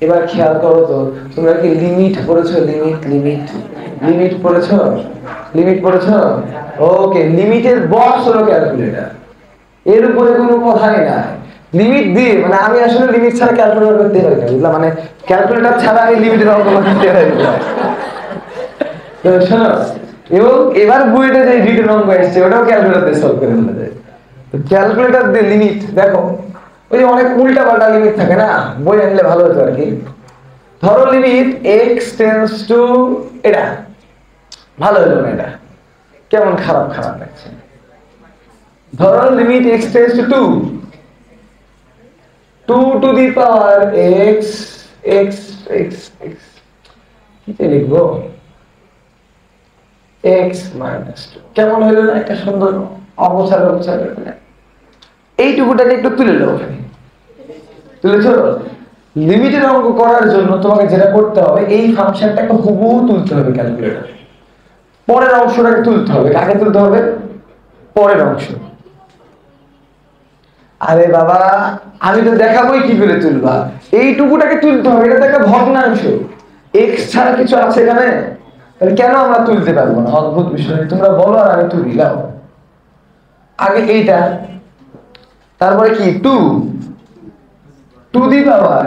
এবার খেয়াল করো তো, তোমরা কি লিমিট পড়েছো? লিমিট পড়েছো? ওকে, লিমিটের বক্স হলো ক্যালকুলেটর, এর উপরে কোনো কথাই নাই। লিমিট দিয়ে মানে আমি আসলে লিমিট ছাড়া ক্যালকুলেটর করতে পারি না, বুঝলাম? মানে ক্যালকুলেটর ছাড়া আমি লিমিটের অঙ্ক করতে পারি না। তো শোনো, এবং এবার বুয়েটে যে রিটেন অঙ্ক এসছে ওটাও ক্যালকুলেটর দিয়ে সলভ করে ফেলা যায়। তো ক্যালকুলেটর দিয়ে লিমিট দেখো, ওই যে অনেক উল্টা পাল্টা লিমিট থাকে না, বই আনলে ভালো হতো আর কি। ধরো লিমিট x টেন্ডস টু, এটা ভালো হলো না, এটা কেমন খারাপ লাগছে। ধরো limit x tends to 2 to the power x কি লিখবো, x মাইনাস 2, কেমন হলো না? একটা সুন্দর অবচার এইটুকুটাকে একটু তুলে দাও। তুলেছো? লিমিটের অঙ্ক করার জন্য তোমাকে যেটা করতে হবে, এই ফাংশনটাকে হুবহু তুলতে হবে ক্যালকুলেটরে, পরের অংশটাকে তুলতে হবে। কাকে তুলতে হবে? পরের অংশ। আরে বাবা, আমি তো দেখাবোই কি করে তুলবা, এইটুকুটাকে তুলতে হবে, এটা তো একটা ভগ্নাংশ, x ছাড়া কিছু আছে এখানে? তাহলে কেন আমরা তুলতে পারবো না? অদ্ভুত বিষয়, তোমরা বলো আর আমি তুলি। লাও আগে এইটা, তারপরে কি 2 টু দি পাওয়ার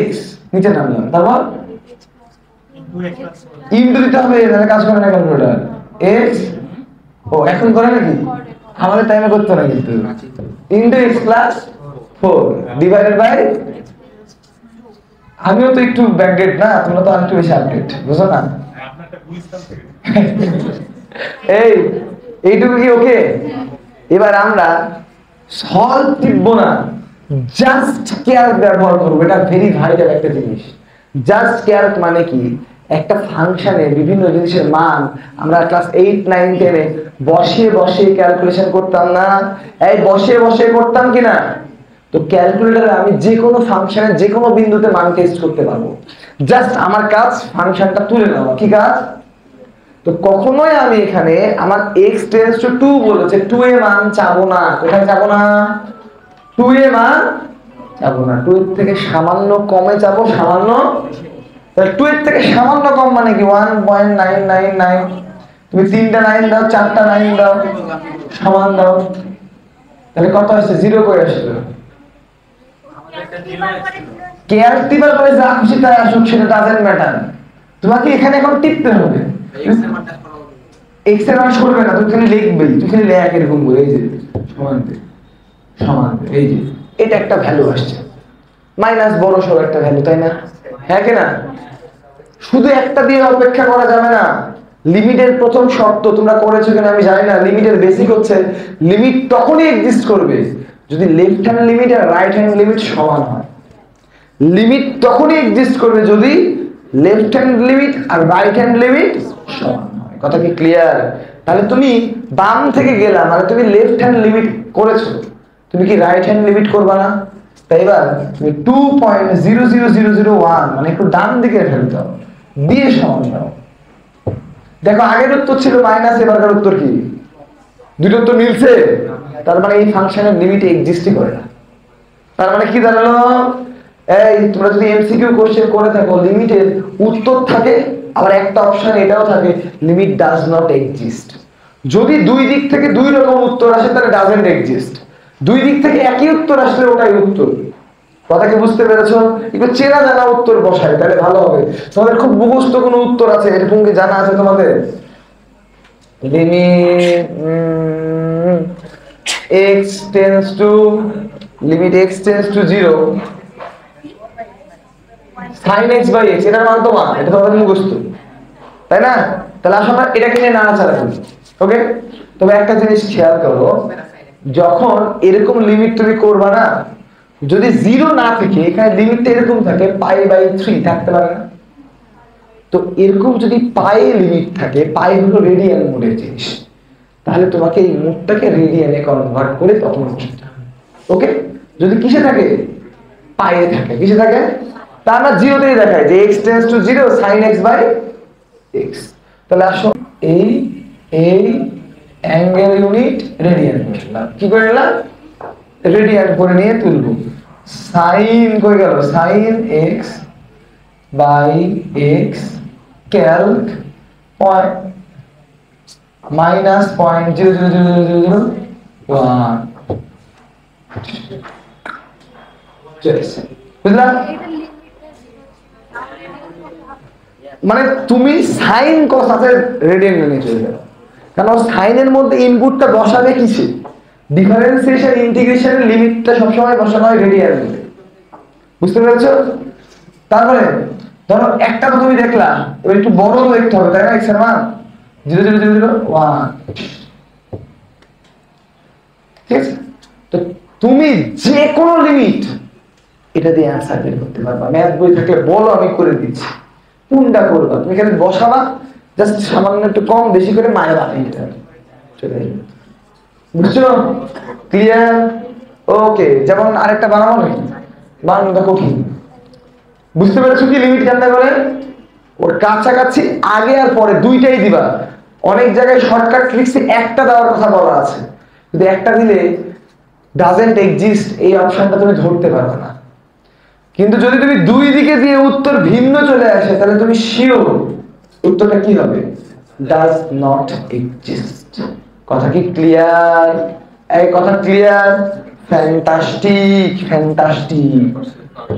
x, নিচে নামলাম, তারপর ইনটু দিতে হবে, তাহলে কাজ করে না ক্যালকুলেটর। x ও এখন করে নাকি? আমাদের টাইমে করতে না কিন্তু। Into x plus 4 divided by, আমিও তো একটু ব্যাকডেট না, তোমরা তো আরেকটু বেশি আপডেট, বুঝো না? এইটুকু কি ওকে? এবার আমরা সলভ টিপব না, জাস্ট ক্যালক ব্যবহার করবো। এটা ভেরি ভাইটাল একটা জিনিস। জাস্ট ক্যালক মানে কি? একটা ফাংশনে বিভিন্ন জিনিসের মান আমরা ক্লাস 8, 9, 10 এ বসিয়ে ক্যালকুলেশন করতাম না? এই বসিয়ে করতাম কিনা? তো ক্যালকুলেটরে আমি যে কোনো ফাংশনের যে কোনো বিন্দুতে মান টেস্ট করতে পারবো। জাস্ট আমার কাজ ফাংশনটা তুলে নেওয়া। কি কাজ? তো কখনোই আমি এখানে আমার x টেন্ডস টু 2 বলেছে, 2 এর মান চাবো না। কোথায় চাবো না? 2 এর মান চাবো না, 2 এর থেকে সামান্য কমে চাবো, সামান্য। তাহলে 2 এর থেকে সামান্য কম মানে কি? 1.999। তুমি 3টা 9 দাও, 4টা 9 দাও, সমান দাও, তাহলে কত আসছে? 0 করে আসলো। ক্যালক টিপার পরে যা খুশি তাই আসুক, সেটা ডাজন্ট ম্যাটার। তোমাকে এখানে এখন টিপতে হবে। x এর মান সরবে না, তুমি খালি লিখবেই, তুমি খালি লেখ এরকম করে, এই যে সমান, এই যে এটা একটা ভ্যালু আসছে, মাইনাস বড় সরো একটা ভ্যালু, তাই না? হ্যাঁ কি না? শুধু একটা দিয়ে অপেক্ষা করা যাবে না। লিমিটের প্রথম শর্ত তোমরা করেছো কিনা আমি জানি না, লিমিটের বেসিক হচ্ছে লিমিট তখনই এক্সিস্ট করবে যদি লেফট হ্যান্ড লিমিট আর রাইট হ্যান্ড লিমিট সমান হয়। লিমিট তখনই এক্সিস্ট করবে যদি লেফট হ্যান্ড লিমিট আর রাইট হ্যান্ড লিমিট সমান হয়। কথা কি ক্লিয়ার? তাহলে তুমি বাম থেকে গেলা মানে তুমি লেফট হ্যান্ড লিমিট করেছো, তুমি কি রাইট হ্যান্ড লিমিট করবা না? তাই এবার তুমি 2.00001 মানে একটু ডান দিকে ফেলতে হবে, দিয়ে সমান দাও। দেখো আগের উত্তর ছিল মাইনাস, এবারকার উত্তর কি? দুটো উত্তর মিলছে, তার মানে এই ফাংশনের লিমিট এক্সিস্টই করে না। তার মানে কি দাঁড়ালো? এই তোমরা যদি এমসিকিউ কোশ্চেন করে থাকো, লিমিটের উত্তর থাকে, আবার একটা অপশন এটাও থাকে, লিমিট ডাজ নট এক্সিস্ট। যদি দুই দিক থেকে দুই রকম উত্তর আসে তাহলে ডাজন্ট এক্সিস্ট। দুই দিক থেকে একই উত্তর আসলে ওটাই উত্তর। কথা কি বুঝতে পেরেছো? একটু চেনা জানা উত্তর বসাই তাহলে ভালো হবে। তোমাদের খুব মুখস্থ কোনো উত্তর আছে এরকম কি জানা আছে তোমাদের? Limit x tends to 0 sin x by x, এটার মান তো 1, এটা তোমাদের মুখস্থ, তাই না? তাহলে আসলে আমরা এটাকে নিয়ে নাড়াচাড়া করি। ওকে, তবে একটা জিনিস খেয়াল করো, যখন এরকম লিমিট তুমি করবা না, যদি 0 না থেকে এখানে লিমিটটা এরকম থাকে π/3 থাকতে পারে না? তো এরকম যদি পাই লিমিট থাকে, পাই হলো রেডিয়ান মোডের জিনিস, তাহলে তোমাকে এই মোডটাকে রেডিয়ানে কনভার্ট করে তখন বসাতে হবে। ওকে, যদি কিসে থাকে? পাইয়ে থাকে। কিসে থাকে? তা আমরা 0 তেই দেখাই যে x tends to 0 sin x by x। তাহলে আসো এই অ্যাঙ্গেল ইউনিট রেডিয়ান করলাম। কি করে নিলাম? রেডিয়ান করে নিয়ে তুলবো। sin কই গেল? sin x by x calc minus 0.00001 বুঝলাম? মানে তুমি সাইন কস আছে রেডিয়ান নিয়ে চলে যাবে, কারণ সাইনের মধ্যে ইনপুটটা বসাবে কিসে? ডিফারেন্সিয়েশন ইন্টিগ্রেশনের লিমিটটা সবসময় বসানো হয় রেডিয়ান মধ্যে, বুঝতে পেরেছো? তারপরে ধরো একটা তো তুমি দেখলা, এবার একটু বড় দেখতে হবে তাই না? এক্স এর মান 0.00001, ঠিক আছে? তো তুমি যে কোনো লিমিট এটা দিয়ে অ্যান্সার বের করতে পারবা। ম্যাথ বই থাকলে বলো, আমি করে দিচ্ছি। কোনটা করবা তুমি? এখানে বসাবা, জাস্ট সামান্য একটু কম বেশি করে মায়ের বানিয়ে দিতে হবে, চলে যাবে। বুঝছো? ক্লিয়ার? ওকে। যেমন আরেকটা বানাবো নাকি? বানানোটা কঠিন। বুঝতে পেরেছো কি লিমিট জানতে পারে? ওর কাছাকাছি আগে আর পরে দুইটাই দিবা। অনেক জায়গায় শর্টকাট ট্রিক্সে একটা দেওয়ার কথা বলা আছে, কিন্তু একটা দিলে ডাজেন্ট এক্সিস্ট এই অপশনটা তুমি ধরতে পারবে না। কিন্তু যদি তুমি দুই দিকে দিয়ে উত্তর ভিন্ন চলে আসে, তাহলে তুমি শিওর উত্তরটা কি হবে? Does not exist. কথা কি ক্লিয়ার? এই কথা ক্লিয়ার? Fantastic, fantastic.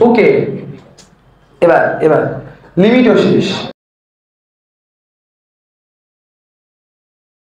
ওকে, এবার লিমিটও শেষ।